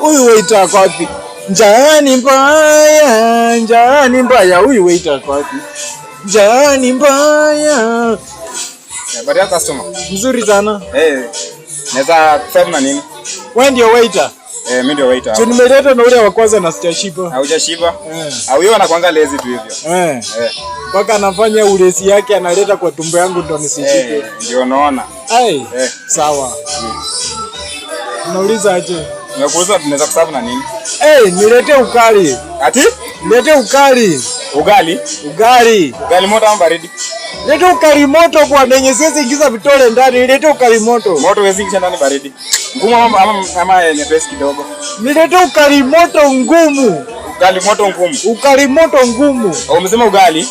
Huyu waiter kwa wapi? Njaani mbaya. Huyu waiter kwa wapi? Njaani mbaya. Habari ya customer? Mzuri sana. Naweza kuserve na nini? Wewe ndio waiter? Mimi ndio waiter. Je, nimeleta na ule wa kwanza na sijashiba. Haujashiba? Au yeye anakuanga lazy tu hivyo. Mpaka anafanya ulezi yake analeta kwa tumbo yangu ndo nisishibe. Ndio naona. Sawa. Unauliza aje? Nimekuuliza tunaweza kuserve na nini? Nilete ukali. Ati? Nilete ukali. Ugali? Ugali. Ugali moto au baridi? Leta ukali moto kwa nenye siwezi ingiza vitole ndani. Leta ukali moto. Moto huwezi ingiza ndani baridi. Ngumu ama nyepesi kidogo. Nilete ukali moto ngumu. Ugali moto ngumu. Ukali moto ngumu. Umesema ugali?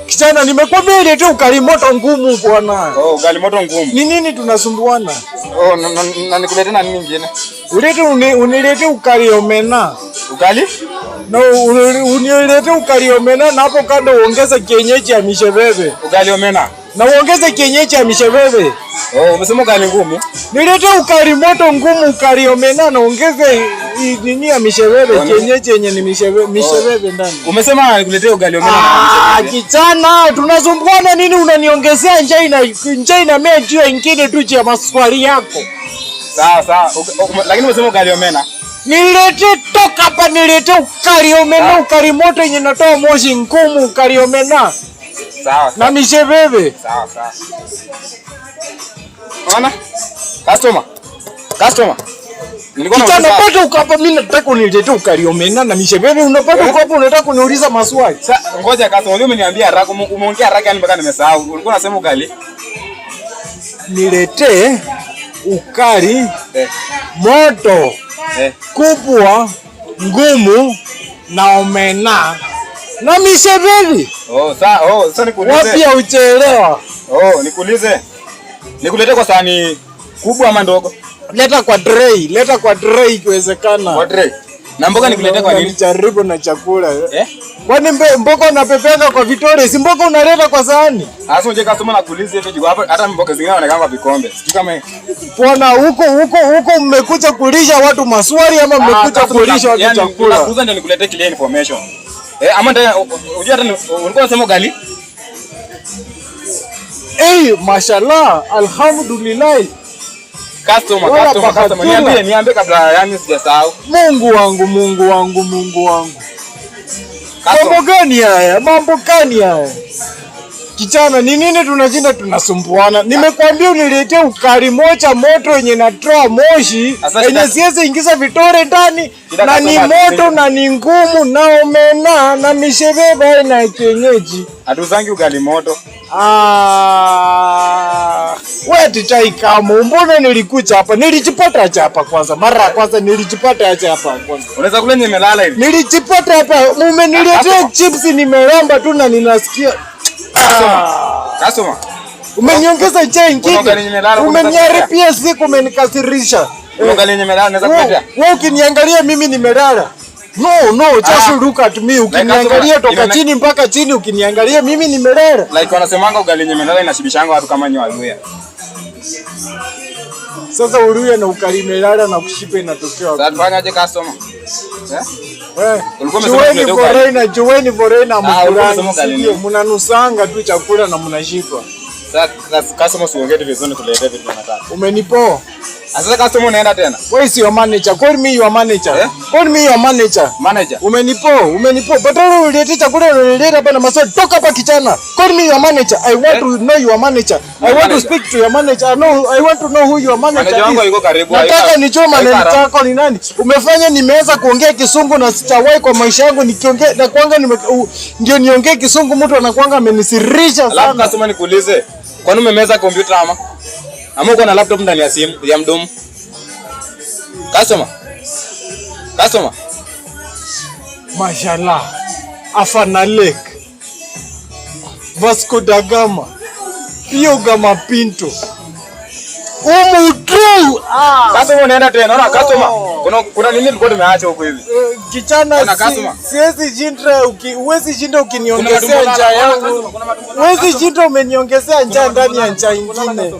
Kijana nimekwambia ilete ukali moto ngumu bwana. Ugali moto ngumu. Ni nini tunasumbuana? Na nikulete na nini nyingine? Unilete ukali omena. Ukali? Na unilete ukali omena na hapo kando uongeze kienyeji ya misheveve. Ugali omena. Na uongeze kienyeji ya misheveve. Umesema ugali ngumu? Nilete ukali moto ngumu, ukali omena na ongeze nini ya misheveve, kienyeji yenye ni misheveve ndani. Umesema nikuletee ugali omena na misheveve. Kijana, tunazumbuana nini unaniongezea njaa na mea juu ingine tu ya maswali yako. Sawa. Lakini umesema ugali omena. Nilete toka hapa, nilete ukali omena, ukali moto yenye natoa moshi ngumu, ukali omena. Sawa. Na misheveve. Sawa. Ona? Customer. Kijana pata ukapa, mimi nataka unilete ukali omena na misheveve, unapata ukapa unataka kuniuliza maswali. Sasa ngoja customer, leo umeniambia haraka, umeongea haraka yani mpaka nimesahau. Ulikuwa unasema ugali? Nilete ukali moto kubwa ngumu na omena na misheveve. Sasa nikuulize. Wapi uchelewa? Nikuulize. Nikulete kwa sahani kubwa ama ndogo? Leta kwa tray ikiwezekana. Kwa tray. Na mboga nikulete kwa nini? Jaribu na chakula. Kwani mboga unapepeka kwa vitore, si mboga unaleta kwa sahani? Sasa unje customer nakuulize hivi hapa, hata mboga zingine wanakaa kwa vikombe. Sijui kama bwana huko mmekuja kulisha watu maswali ama mmekuja kulisha watu chakula? Nakuuliza ndio nikulete clear information. Ama ndio unajua hata ulikuwa unasema ugali? Mashallah, alhamdulillah. Customer, niambie kabla yani sijasahau. Mungu wangu. Mambo gani haya? Kijana, ni nini tunashinda tunasumbuana? Nimekwambia uniletee ukali moja moto yenye natoa moshi, yenye siwezi ingiza vitore ndani, na ni moto na ni ngumu na omena na misheveve na kienyeji. Hatuzangi ugali moto. Wewe titai kama mbona nilikuja hapa? Nilijipata hapa kwanza. Mara kwanza nilijipata hapa kwanza. Unaweza kula nimelala hivi. Nilijipata hapa. Umeniletea chips nimelamba tu na ninasikia. Customer. Umeniongeza njaa ingine. Umeniharibia siku, umenikasirisha. Ugali nimelala naweza kuletea. Wewe ukiniangalia mimi nimelala. No, just look at me. Ukiniangalia toka chini mpaka chini, ukiniangalia mimi nimelala. Like wanasemanga ugali nimelala inashibishanga watu kama Waluya. Sasa Waluya na ukali nimelala na kushipa inatokea wapi? Sasa tufanyaje customer? Jueni foreigner mkulani. Mnanusanga tu chakula na mnashipa. Sasa customer usiongee vizuri tulete vitu tunataka. Umenipoa? Sasa customer unaenda tena. Where is your manager? Call me your manager. Call me your manager. Manager. Umenipoa. Badala ulete chakula unaleta hapa na maswali. Toka hapa kijana. Call me your manager. I want to know your manager. I want to speak to your manager. I want to know who your manager is. Manager wangu yuko karibu. Nataka nijue manager wako ni nani. Umefanya nimeweza kuongea Kisungu na sijawahi kwa maisha yangu nikiongea na kwanga ndio niongee Kisungu, mtu anakuanga amenisirisha sana. Alafu customer nikuulize. Kwani umemeza kompyuta ama uko na laptop ndani ya simu ya mdomo? Customer. Mashallah. Afana Lake. Vasco da Gama. Pio Gama Pinto. Umutu. Customer unaenda tena. Unaona customer? Kuna nini tulikuwa tumeacha huko hivi? Kijana, huwezi shinda ukiniongezea njaa yangu. Huwezi shinda umeniongezea njaa ndani ya njaa nyingine.